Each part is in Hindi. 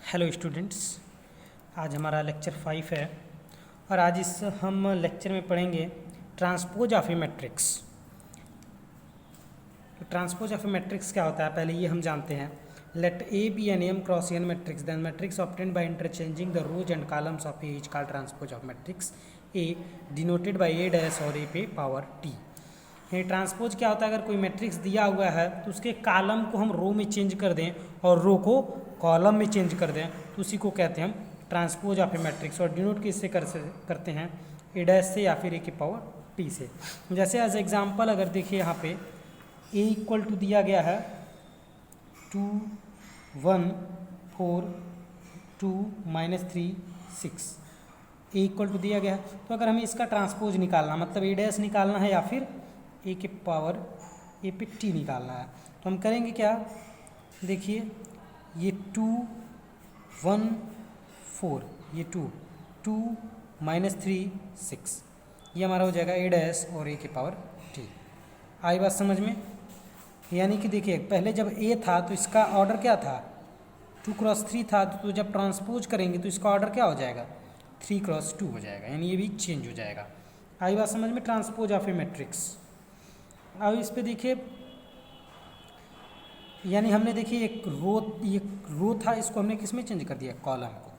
हेलो स्टूडेंट्स, आज हमारा लेक्चर 5 है और आज हम लेक्चर में पढ़ेंगे ट्रांसपोज ऑफ ए मैट्रिक्स। तो ट्रांसपोज ऑफ ए मैट्रिक्स क्या होता है, पहले ये हम जानते हैं। Let A be an M cross N matrix, then matrix obtained by interchanging the rows and columns of A is called transpose of matrix A denoted by A dash और ए पे पावर टी। ये ट्रांसपोज क्या होता है, अगर कोई मैट्रिक्स दिया हुआ है तो उसके कॉलम को हम रो में चेंज कर दें और रो को कॉलम में चेंज कर दें तो उसी को कहते हैं हम ट्रांसपोज ऑफ ए मैट्रिक्स। और डिनोट किससे करते हैं, ए डैश से या फिर ए की पावर टी से। जैसे एज एग्जांपल अगर देखिए यहाँ पे ए इक्वल टू दिया गया है 2 1 4 2 -3 6, ए इक्वल टू दिया गया है। तो अगर हमें इसका ट्रांसपोज निकालना मतलब ए डैश निकालना है या फिर ए के पावर ए पे टी निकालना है तो हम करेंगे क्या, देखिए ये 2 1 4, ये 2 2 -3 6, ये हमारा हो जाएगा ए डैश और ए के पावर टी। आई बात समझ में? यानी कि देखिए पहले जब ए था तो इसका ऑर्डर क्या था, 2 क्रॉस 3 था, तो जब ट्रांसपोज करेंगे तो इसका ऑर्डर क्या हो जाएगा, 3 क्रॉस 2 हो जाएगा, यानी ये भी चेंज हो जाएगा। आई बात समझ में? Transpose of a matrix. अब इस पे देखिए, यानी हमने देखिए ये रो था, इसको हमने किस में चेंज कर दिया, कॉलम को।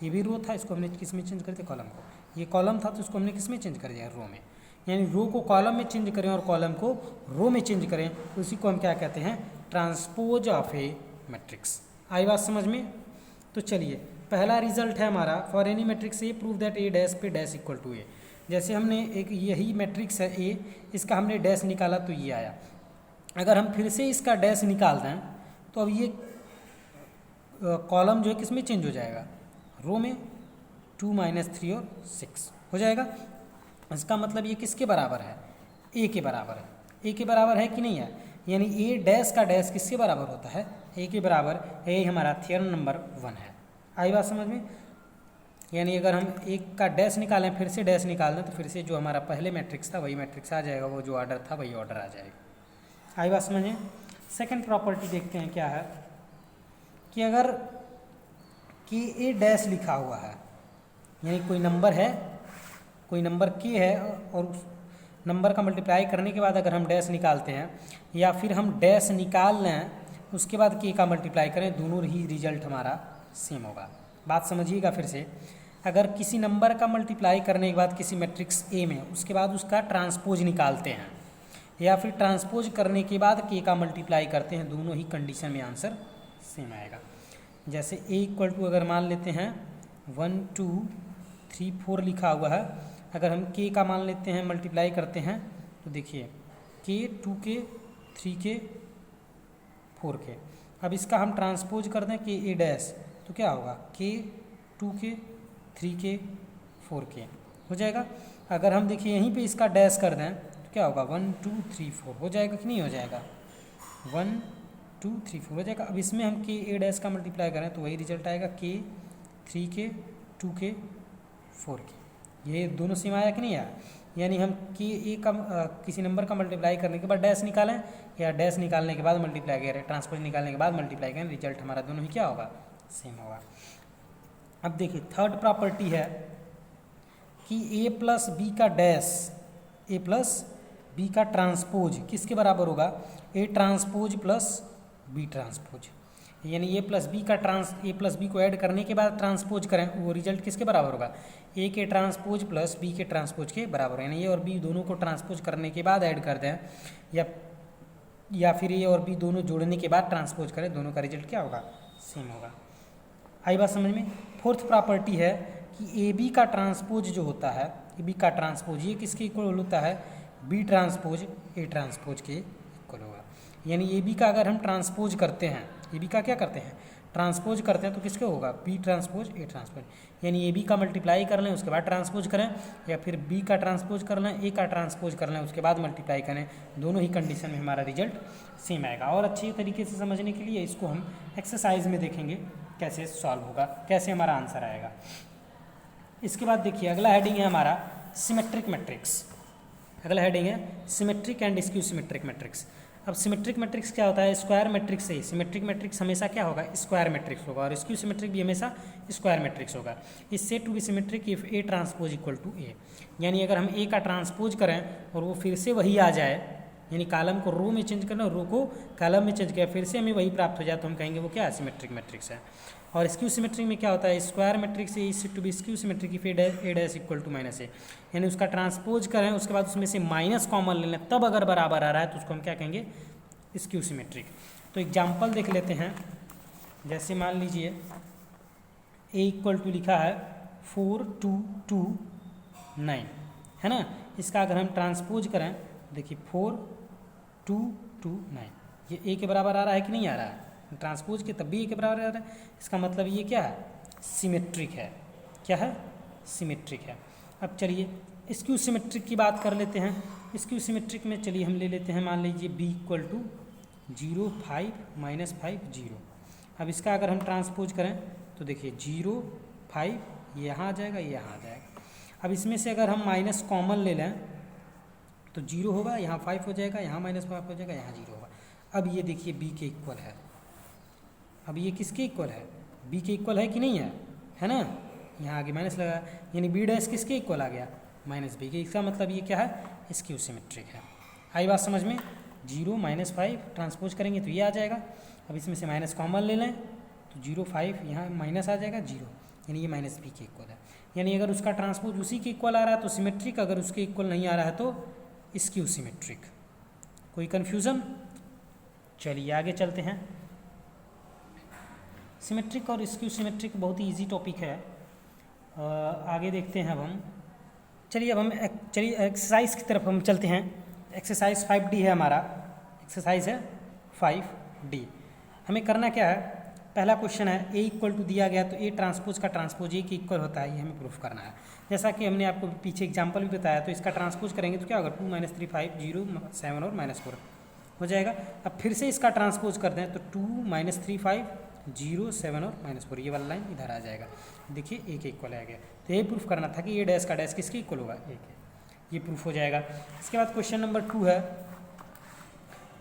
ये भी रो था, इसको हमने किस में चेंज कर दिया, कॉलम को। ये कॉलम था तो इसको हमने किस में चेंज कर दिया, रो में। यानी रो को कॉलम में चेंज करें और कॉलम को रो में चेंज करें तो उसी को हम क्या कहते हैं, ट्रांसपोज ऑफ ए मैट्रिक्स। आई बात समझ में? तो चलिए पहला रिजल्ट है हमारा, for any matrix A prove that A dash पे डैश इक्वल टू ए। जैसे हमने एक यही मैट्रिक्स है ए, इसका हमने डैश निकाला तो ये आया। अगर हम फिर से इसका डैश निकाल दें तो अब ये कॉलम जो है किस में चेंज हो जाएगा, रो में। 2 -3 और 6 हो जाएगा। इसका मतलब ये किसके बराबर है, ए के बराबर है। ए के बराबर है कि नहीं है, यानी ए डैश का डैश किसके बराबर होता है, ए के बराबर। ए हमारा थ्योरम नंबर 1 है। आई बात समझ में? यानी अगर हम एक का डैश निकालें फिर से डैश निकाल दें तो फिर से जो हमारा पहले मैट्रिक्स था वही मैट्रिक्स आ जाएगा, वो जो ऑर्डर था वही ऑर्डर आ जाएगा। आई बात समझें? सेकंड प्रॉपर्टी देखते हैं क्या है, कि अगर के ए डैश लिखा हुआ है, यानी कोई नंबर है, कोई नंबर के है और उस नंबर का मल्टीप्लाई करने के बाद अगर हम डैश निकालते हैं या फिर हम डैश निकाल लें उसके बाद के का मल्टीप्लाई करें, दोनों ही रिजल्ट हमारा सेम होगा। बात समझिएगा फिर से, अगर किसी नंबर का मल्टीप्लाई करने के बाद किसी मैट्रिक्स ए में उसके बाद उसका ट्रांसपोज निकालते हैं या फिर ट्रांसपोज करने के बाद के का मल्टीप्लाई करते हैं, दोनों ही कंडीशन में आंसर सेम आएगा। जैसे ए इक्वल टू अगर मान लेते हैं 1 2 3 4 लिखा हुआ है, अगर हम के का मान लेते हैं मल्टीप्लाई करते हैं तो देखिए के 2 के 3 के 4 के। अब इसका हम ट्रांसपोज कर दें के ए डैश तो क्या होगा, के 2 के 3 के 4 के हो जाएगा। अगर हम देखिए यहीं पे इसका डैश कर दें तो क्या होगा, 1 2 3 4 हो जाएगा कि नहीं हो जाएगा, 1 2 3 4 हो जाएगा। अब इसमें हम के ए डैश का मल्टीप्लाई करें तो वही रिजल्ट आएगा, के 3 के 2 के 4 के। ये दोनों सेम आया कि नहीं आया? यानी हम के ए का किसी नंबर का मल्टीप्लाई करने के बाद डैश निकालें या डैश निकालने के बाद मल्टीप्लाई करें, ट्रांसपोज निकालने के बाद मल्टीप्लाई करें, रिजल्ट हमारा दोनों ही क्या होगा, सेम होगा। अब देखिए थर्ड प्रॉपर्टी है कि ए प्लस बी का डैश, ए प्लस बी का ट्रांसपोज किसके बराबर होगा, A transpose plus B transpose. यानी ए प्लस बी को ऐड करने के बाद ट्रांसपोज करें, वो रिजल्ट किसके बराबर होगा, ए के ट्रांसपोज प्लस बी के ट्रांसपोज के बराबर। यानी ए और बी दोनों को ट्रांसपोज करने के बाद ऐड कर दें या फिर ए और बी दोनों जोड़ने के बाद ट्रांसपोज करें, दोनों का रिजल्ट क्या होगा, सेम होगा। आई बात समझ में? फोर्थ प्रॉपर्टी है कि ए बी का ट्रांसपोज जो होता है, ए बी का ट्रांसपोज ये किसके इक्वल होता है, बी ट्रांसपोज ए ट्रांसपोज के इक्वल होगा। यानी ए बी का अगर हम ट्रांसपोज करते हैं, ए बी का क्या करते हैं, ट्रांसपोज करते हैं तो किसके होगा, बी ट्रांसपोज ए ट्रांसपोज। यानी ए बी का मल्टीप्लाई कर लें उसके बाद ट्रांसपोज करें या फिर बी का ट्रांसपोज कर लें, ए का ट्रांसपोज कर लें उसके बाद मल्टीप्लाई करें, दोनों ही कंडीशन में हमारा रिजल्ट सेम आएगा। और अच्छे तरीके से समझने के लिए इसको हम एक्सरसाइज में देखेंगे कैसे सॉल्व होगा, कैसे हमारा आंसर आएगा। इसके बाद देखिए अगला हेडिंग है हमारा सिमेट्रिक मैट्रिक्स। अगला हेडिंग है symmetric and skew symmetric matrix. अब सिमेट्रिक मैट्रिक्स क्या होता है, स्क्वायर मैट्रिक्स से सिमेट्रिक मैट्रिक्स हमेशा क्या होगा, स्क्वायर मैट्रिक्स होगा, और स्क्यू सिमेट्रिक भी हमेशा स्क्वायर मैट्रिक्स होगा। Is said to be symmetric if A transpose equal to A, यानी अगर हम ए का ट्रांसपोज करें और वो फिर से वही आ जाए, यानी कॉलम को रो में चेंज करना, रो को कॉलम में चेंज किया, फिर से हमें वही प्राप्त हो जाए, तो हम कहेंगे वो क्या है, सिमेट्रिक मैट्रिक्स है। और स्क्यू सिमेट्रिक में क्या होता है, square matrix is to be skew symmetric if A dash equal to minus A, यानी उसका ट्रांसपोज करें उसके बाद उसमें से माइनस कॉमन ले लें, तब अगर बराबर आ रहा है तो उसको हम क्या कहेंगे, स्क्यू सिमेट्रिक। तो एग्जाम्पल देख लेते हैं, जैसे मान लीजिए ए इक्वल टू लिखा है 4 2 2 9, है ना। इसका अगर हम ट्रांसपोज करें, देखिए 4 2 2 9, ये ए के बराबर आ रहा है कि नहीं आ रहा है, ट्रांसपोज के तब भी ए के बराबर आ रहा है, इसका मतलब ये क्या है, सिमेट्रिक है। क्या है, सिमेट्रिक है। अब चलिए स्क्यू सिमेट्रिक की बात कर लेते हैं। स्क्यू सिमेट्रिक में चलिए हम ले लेते हैं, मान लीजिए बी इक्वल टू 0 5 -5 0। अब इसका अगर हम ट्रांसपोज करें तो देखिए 0 5 ये यहाँ आ जाएगा, ये यहाँ आ जाएगा। अब इसमें से अगर हम माइनस कॉमन ले लें तो 0 होगा, यहाँ 5 हो जाएगा, यहाँ -5 हो जाएगा, यहाँ 0 होगा। अब ये देखिए बी के इक्वल है, अब ये किसके इक्वल है, बी के इक्वल है कि नहीं है ना। यहाँ आगे माइनस लगा, यानी बी डैश किसके इक्वल आ गया, माइनस बी के। इसका मतलब ये क्या है, स्क्यू सिमेट्रिक है। आई बात समझ में, 0 -5 ट्रांसपोज करेंगे तो ये आ जाएगा। अब इसमें से माइनस कॉमन ले लें तो 0 5 यहाँ माइनस आ जाएगा 0, यानी ये माइनस बी के इक्वल है। यानी अगर उसका ट्रांसपोज उसी के इक्वल आ रहा है तो सिमेट्रिक, अगर उसके इक्वल नहीं आ रहा है तो स्क्यू सिमेट्रिक। कोई कन्फ्यूज़न? चलिए आगे चलते हैं। सिमेट्रिक और स्क्यू सिमेट्रिक बहुत ही ईजी टॉपिक है, आगे देखते हैं अब हम। चलिए अब हम एक्सरसाइज की तरफ हम चलते हैं। एक्सरसाइज 5D है हमारा, एक्सरसाइज है 5D। हमें करना क्या है, पहला क्वेश्चन है ए इक्वल टू दिया गया तो ए ट्रांसपोज का ट्रांसपोज ए के इक्वल होता है, ये हमें प्रूफ करना है। जैसा कि हमने आपको पीछे एग्जांपल भी बताया, तो इसका ट्रांसपोज करेंगे तो क्या होगा, 2 -3 5 0 7 और -4 हो जाएगा। अब फिर से इसका ट्रांसपोज करते हैं तो 2 -3 5 0 7 और -4, ये वाला लाइन इधर आ जाएगा। देखिए ए के इक्वल आ गया, तो ये प्रूफ करना था कि ए डैश का डैश किसके इक्वल होगा, ए के, ये प्रूफ हो जाएगा। इसके बाद क्वेश्चन नंबर 2 है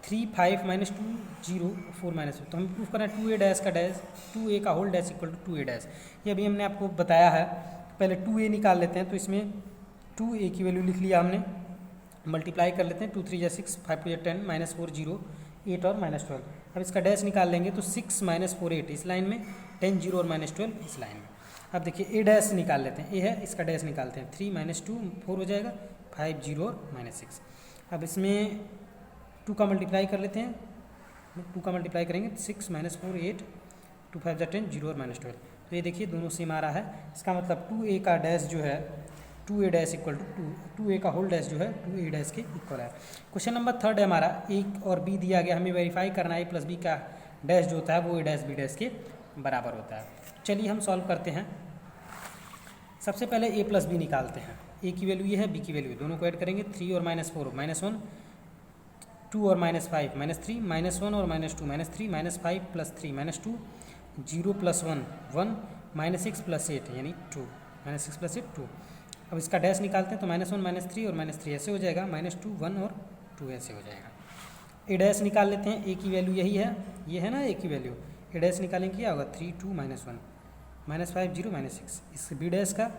3 5 -2 0 4 -4, तो हम प्रूफ कर रहे हैं 2a डैश का डैश 2a का whole dash equal to 2a dash. ये अभी हमने आपको बताया है, पहले 2a निकाल लेते हैं, तो इसमें 2a की वैल्यू लिख लिया हमने, मल्टीप्लाई कर लेते हैं, 2 3 6 5 2 10 -4 0 8 और -12। अब इसका डैश निकाल लेंगे तो 6 -4 8 इस लाइन में, 10 0 और -12 इस लाइन में। अब देखिए ए डैश निकाल लेते हैं, ए है, इसका डैश निकालते हैं, 3 -2 4 हो जाएगा, 5 0 और -6। अब इसमें 2 का मल्टीप्लाई कर लेते हैं, 2 का मल्टीप्लाई करेंगे 6 -4 8 2 5 10 0 और -12, तो ये देखिए दोनों सेम आ रहा है। इसका मतलब 2a का डैश जो है 2a dash equal to 2a का होल डैश जो है 2a डैश के इक्वल है। क्वेश्चन नंबर 3 है हमारा, ए और बी दिया गया, हमें वेरीफाई करना है +b का डैश जो होता है वो a डैश b डैश के बराबर होता है। चलिए हम सॉल्व करते हैं। सबसे पहले a + b निकालते हैं, a की वैल्यू ये है, b की वैल्यू, दोनों को ऐड करेंगे, 3 और -4 -1 2 और -5 -3 -1 और -2 -3 -5 + 3 -2 0 + 1 1 -6 + 8 यानी 2 -6 + 8 2। अब इसका डैश निकालते हैं तो -1 -3 और -3 ऐसे हो जाएगा, -2 1 और 2 ऐसे हो जाएगा। ए डैश निकाल लेते हैं, ए की वैल्यू यही है, ये है ना ए की वैल्यू, ए डैश निकालेंगे क्या होगा, 3 2 -1 -5 0 -6। इस बी डैश का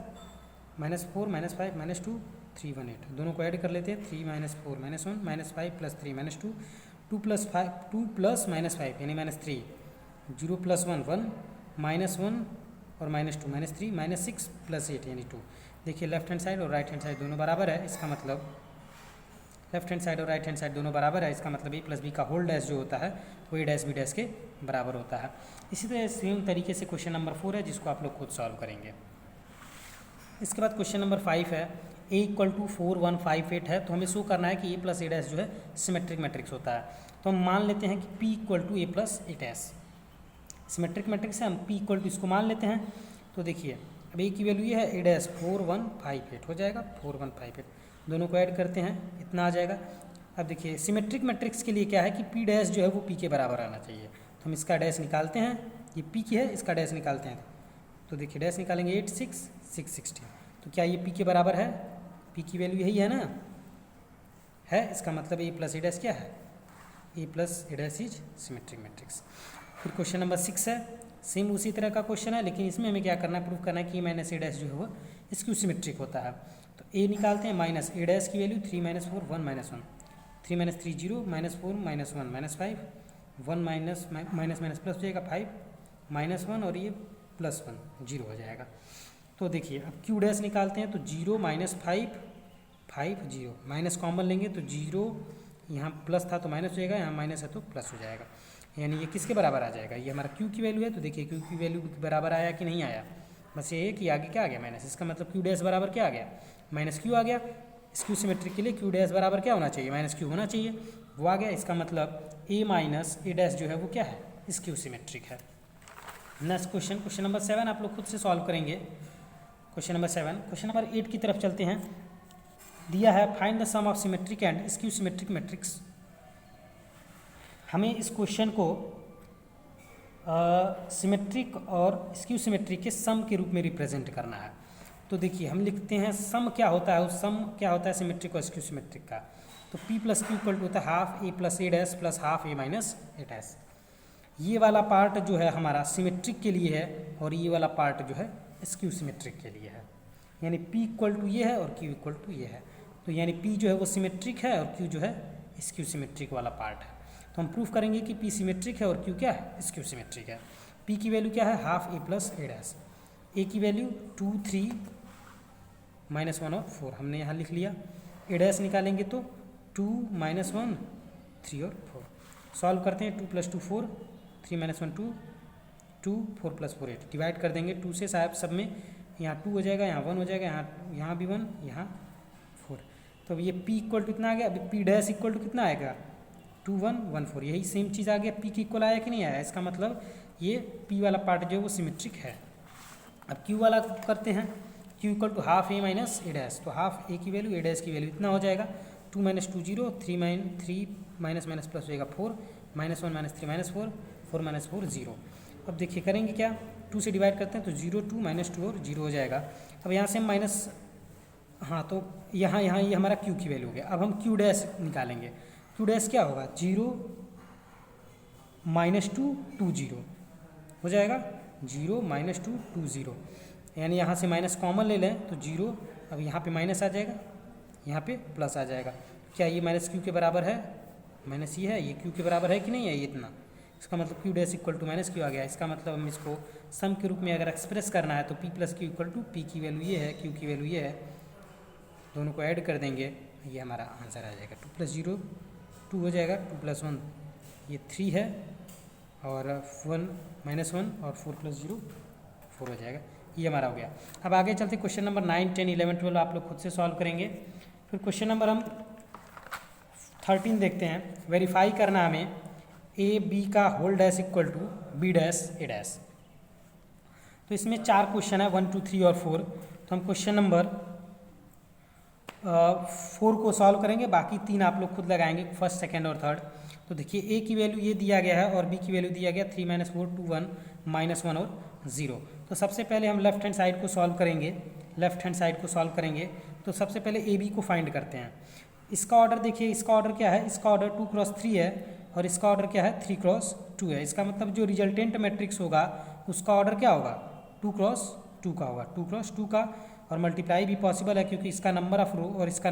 -4 -5 -2 3 1 8, दोनों को ऐड कर लेते हैं, 3 -4 -1 -5 + 3 -2 2 + 5 2 + -5 यानी -3 0 + 1 1 -1 और -2 -3 -6 + 8 यानी 2। देखिए लेफ्ट हैंड साइड और राइट हैंड साइड दोनों बराबर है, इसका मतलब लेफ्ट हैंड साइड और राइट हैंड साइड दोनों बराबर है, इसका मतलब a + b का होल डैश जो होता है वो a डैश b डैश के बराबर होता है। इसी तरह सेम तरीके से क्वेश्चन नंबर 4 है, जिसको आप लोग खुद सॉल्व करेंगे। इसके बाद क्वेश्चन नंबर 5 है, a = 4 1 5 8 है, तो हमें शो करना है कि a + a डैश जो है सिमेट्रिक मैट्रिक्स होता है। तो हम मान लेते हैं कि p = a + a dash symmetric matrix है, हम p = इसको मान लेते हैं। तो देखिए अब a की वैल्यू ये है, a डैश 4 1 5 8 हो जाएगा, 4 1 5 8, दोनों को ऐड करते हैं, इतना आ जाएगा। अब देखिए सिमेट्रिक मैट्रिक्स के लिए क्या है कि p डैश जो है वो p के बराबर आना चाहिए, तो हम इसका डैश निकालते हैं, ये p की है, इसका डैश निकालते हैं, तो देखिए डैश निकालेंगे 8 6 6 16, तो क्या ये p के बराबर है, p की वैल्यू यही है ना, है, इसका मतलब a + a डैश क्या है A plus A dash is symmetric matrix. फिर क्वेश्चन नंबर 6 है, सेम उसी तरह का क्वेश्चन है, लेकिन इसमें हमें क्या करना है, प्रूफ करना है कि ए माइनस ए डैश जो है वो स्क्यू सिमेट्रिक होता है। तो ए निकालते हैं, माइनस ए डैश की वैल्यू 3 - 4 1 - 1, 3 - 3 0, -4 -1 -5, 1 माइनस माइनस प्लस हो जाएगा 5 -1 और ये +1 0 हो जाएगा। तो देखिए अब क्यू डैश निकालते हैं, तो 0 - 5 5 0, माइनस कॉमन लेंगे तो 0, यहाँ प्लस था तो माइनस हो जाएगा, यहाँ माइनस है तो प्लस हो जाएगा, यानी ये किसके बराबर आ जाएगा, ये हमारा क्यू की वैल्यू है। तो देखिए क्यू की वैल्यू बराबर आया कि नहीं आया, बस ये है कि आगे क्या आ गया माइनस, इसका मतलब क्यू डैश बराबर क्या आ गया, माइनस क्यू आ गया। स्क्यू सिमेट्रिक के लिए क्यू डैश बराबर क्या होना चाहिए, माइनस क्यू होना चाहिए, वो आ गया। इसका मतलब ए माइनस ए डैश जो है वो क्या है, स्क्यू सिमेट्रिक है। नेक्स्ट क्वेश्चन, क्वेश्चन नंबर 7 आप लोग खुद से सॉल्व करेंगे। क्वेश्चन नंबर 7, क्वेश्चन नंबर 8 की तरफ चलते हैं। दिया है find the sum of symmetric and skew symmetric matrix. हमें इस क्वेश्चन को सिमेट्रिक और स्क्यू सिमेट्रिक के सम के रूप में रिप्रेजेंट करना है। तो देखिए हम लिखते हैं सम क्या होता है, उस सम क्या होता है सिमेट्रिक और स्क्यू सिमेट्रिक का। तो P + Q = होता है half A plus A dash plus half A minus A dash. ये वाला पार्ट जो है हमारा सिमेट्रिक के लिए है और ये वाला पार्ट जो है स्क्यू सिमेट्रिक के लिए है, यानी P = ये है और Q = ये है। तो यानी P जो है वो सिमेट्रिक है और Q जो है स्क्यू सिमेट्रिक वाला पार्ट है। तो हम प्रूफ करेंगे कि P सिमेट्रिक है और Q क्या है, स्क्यू सिमेट्रिक है। P की वैल्यू क्या है, half A plus A dash, ए की वैल्यू 2 3 -1 और 4 हमने यहाँ लिख लिया। ए डैश निकालेंगे तो 2 -1 3 और 4। सॉल्व करते हैं, 2 + 2 4, 3 - 1 2, 2 4 + 4 8। डिवाइड कर देंगे 2 से, साहब सब में यहाँ 2 हो जाएगा, यहाँ 1 हो जाएगा, यहाँ भी 1, यहाँ 4। तो अब ये P = कितना आ गया, अभी P डैश = कितना आएगा, 2 1 1 4। यही सेम चीज़ आ गया, P के इक्वल आया कि नहीं आया, इसका मतलब ये P वाला पार्ट जो है वो सिमेट्रिक है। अब Q वाला करते हैं, Q = हाफ ए माइनस ए डैश। तो हाफ ए की वैल्यू ए डैश की वैल्यू इतना हो जाएगा, 2 - 2 0, 3 माइनस प्लस हो जाएगा 4, -1 - 3 -4, 4 - 4 0। अब देखिए करेंगे क्या, 2 से डिवाइड करते हैं तो 0 2 -2 और 0 हो जाएगा। अब यहाँ से हम माइनस, हाँ तो यहाँ ये हमारा Q की वैल्यू हो गया। अब हम Q डैश निकालेंगे, Q डैश क्या होगा, 0 -2 2 0 हो जाएगा, 0 -2 2 0, यानी यहाँ से माइनस कॉमन ले लें तो 0, अब यहाँ पे माइनस आ जाएगा, यहाँ पे प्लस आ जाएगा। क्या ये माइनस Q के बराबर है, माइनस ये है, ये Q के बराबर है कि नहीं है, ये इतना। इसका मतलब Q डैश = -Q आ गया। इसका मतलब हम इसको सम के रूप में अगर एक्सप्रेस करना है तो P + Q = P की वैल्यू ये है, Q की वैल्यू ये है, दोनों को ऐड कर देंगे, ये हमारा आंसर आ जाएगा। 2 + 0 2 हो जाएगा, 2 + 1 ये 3 है, और 1 -1 और 4 + 0 4 हो जाएगा, ये हमारा हो गया। अब आगे चलते क्वेश्चन नंबर 9 10 11 12 आप लोग खुद से सॉल्व करेंगे। फिर क्वेश्चन नंबर हम 13 देखते हैं। वेरीफाई करना हमें ए बी का होल डैश = बी डैश ए डैश। तो इसमें 4 क्वेश्चन है, 1 2 3 और 4। तो हम क्वेश्चन नंबर 4 को सॉल्व करेंगे, बाकी 3 आप लोग खुद लगाएंगे, फर्स्ट सेकेंड और थर्ड। तो देखिए ए की वैल्यू ये दिया गया है और बी की वैल्यू दिया गया 3 - 4 2 1 -1 और 0। तो सबसे पहले हम लेफ्ट हैंड साइड को सॉल्व करेंगे, लेफ्ट हैंड साइड को सॉल्व करेंगे। तो सबसे पहले ए बी को फाइंड करते हैं। इसका ऑर्डर देखिए, इसका ऑर्डर क्या है, इसका ऑर्डर 2 × 3 है और इसका ऑर्डर क्या है 3 × 2 है। इसका मतलब जो रिजल्टेंट मैट्रिक्स होगा उसका ऑर्डर क्या होगा, 2 × 2 का होगा, 2 × 2 का। और मल्टीप्लाई भी पॉसिबल है क्योंकि इसका नंबर ऑफ रो और इसका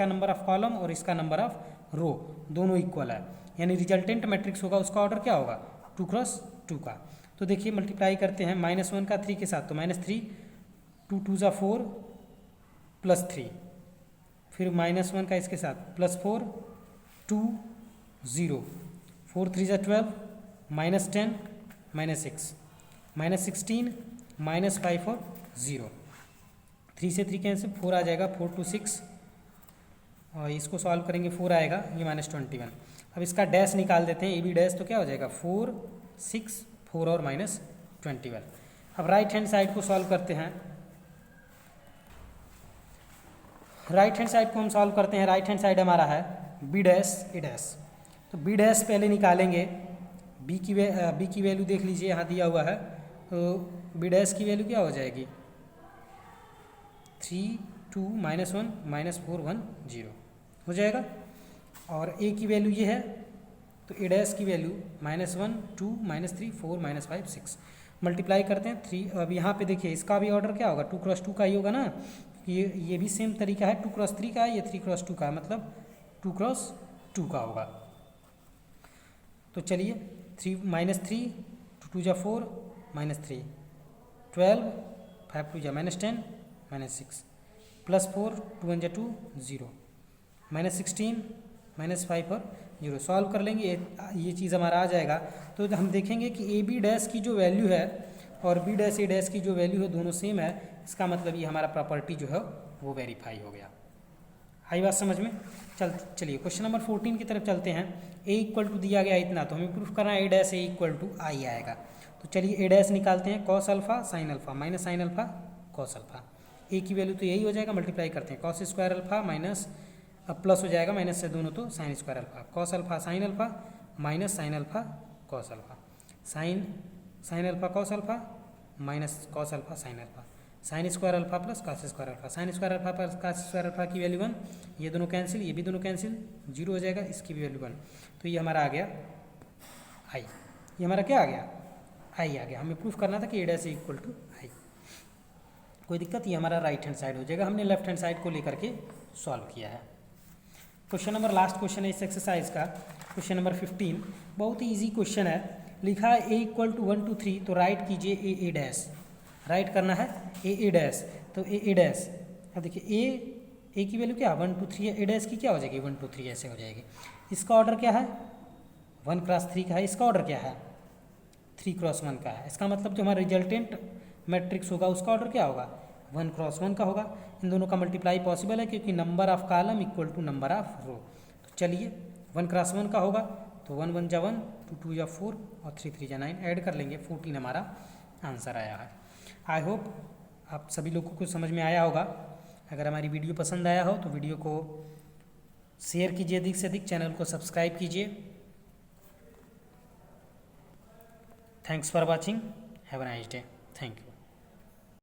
नंबर ऑफ कॉलम और इसका नंबर ऑफ रो दोनों इक्वल है, यानी रिजल्टेंट मैट्रिक्स होगा उसका ऑर्डर क्या होगा 2 × 2 का। तो देखिए मल्टीप्लाई करते हैं, -1 का 3 के साथ तो -3, 2 2 = 4 +3, फिर -1 का इसके साथ +4 2 0, 4 3 = 12, -10 -6, -16 -5 और 0, 3 से 3 कैंसिल, 4 आ जाएगा, 4 2 6, और इसको सॉल्व करेंगे 4 आएगा, ये -21। अब इसका डैश निकाल देते हैं, ए बी डैश, तो क्या हो जाएगा 4 6 4 और -21। अब राइट हैंड साइड को सॉल्व करते हैं, राइट हैंड साइड को हम सॉल्व करते हैं। राइट हैंड साइड हमारा है बी डैश ए डैश। तो बी डैश पहले निकालेंगे, बी की वैल्यू देख लीजिए यहाँ दिया हुआ है, तो बी डैश की वैल्यू क्या हो जाएगी 3 2 -1 -4 1 0 हो जाएगा। और ए की वैल्यू ये है, तो ए डैश की वैल्यू -1 2 -3 4 -5 6 मल्टीप्लाई करते हैं 3। अब यहाँ पे देखिए इसका भी ऑर्डर क्या होगा 2 क्रॉस 2 का ही होगा ना, ये भी सेम तरीका है 2 क्रॉस 3 का है, ये 3 क्रॉस 2 का है, मतलब 2 क्रॉस 2 का होगा। तो चलिए 3 -3 2 2 जा 4 -3 12 5 2 जा -10 -6 +4 2 1 जा 2 0 -16 -5 और 0 सॉल्व कर लेंगे, ये चीज़ हमारा आ जाएगा। तो हम देखेंगे कि ए बी डैश की जो वैल्यू है और बी डैश ए डैश की जो वैल्यू है दोनों सेम है, इसका मतलब ये हमारा प्रॉपर्टी जो है वो वेरीफाई हो गया। आई बात समझ में? चलिए क्वेश्चन नंबर 14 की तरफ चलते हैं। ए इक्वल टू दिया गया इतना, तो हमें प्रूफ करना है A dash A equal to I आएगा। तो चलिए ए डैश निकालते हैं, cos alpha sine alpha minus sine alpha cos alpha. A की वैल्यू तो यही हो जाएगा, मल्टीप्लाई करते हैं कॉस स्क्वायर अल्फा माइनस, अब प्लस हो जाएगा माइनस से दोनों, तो sine square alpha cos alpha sine alpha minus sine alpha cos alpha sine alpha cos alpha minus cos alpha sine alpha sign square alpha plus cos square alpha sign square alpha plus cos square alpha की वैल्यू 1, ये दोनों कैंसिल, ये भी दोनों कैंसिल, 0 हो जाएगा, इसकी भी वैल्यू 1। तो ये हमारा आ गया आई, ये हमारा क्या आ गया आई आ गया। हमें प्रूफ करना था कि ए डैश इक्वल टू आई। कोई दिक्कत, ये हमारा राइट हैंड साइड हो जाएगा, हमने लेफ्ट हैंड साइड को लेकर के सॉल्व किया है। क्वेश्चन नंबर लास्ट क्वेश्चन है इस एक्सरसाइज का, क्वेश्चन नंबर 15। बहुत ही ईजी क्वेश्चन है, लिखा है ए इक्वल टू 1 2 3, तो राइट कीजिए ए डैश, राइट करना है ए डैश, तो ए डैश। अब देखिए ए की वैल्यू क्या 1 2 3 है, ए डैश की क्या हो जाएगी 1 2 3 ऐसे हो जाएगी। इसका ऑर्डर क्या है 1 क्रॉस 3 का है, इसका ऑर्डर क्या है 3 क्रॉस 1 का है। इसका मतलब जो हमारा रिजल्टेंट मैट्रिक्स होगा उसका ऑर्डर क्या होगा 1 क्रॉस 1 का होगा। इन दोनों का मल्टीप्लाई पॉसिबल है क्योंकि number of column equal to number of row. तो चलिए 1 क्रॉस 1 का होगा, तो 1 1 जा 1 2 2 जा 4 और 3 3 जा 9 ऐड कर लेंगे, 14 हमारा आंसर आया है। आई होप आप सभी लोगों को समझ में आया होगा। अगर हमारी वीडियो पसंद आया हो तो वीडियो को शेयर कीजिए अधिक से अधिक, चैनल को सब्सक्राइब कीजिए। Thanks for watching, have a nice day, thank you.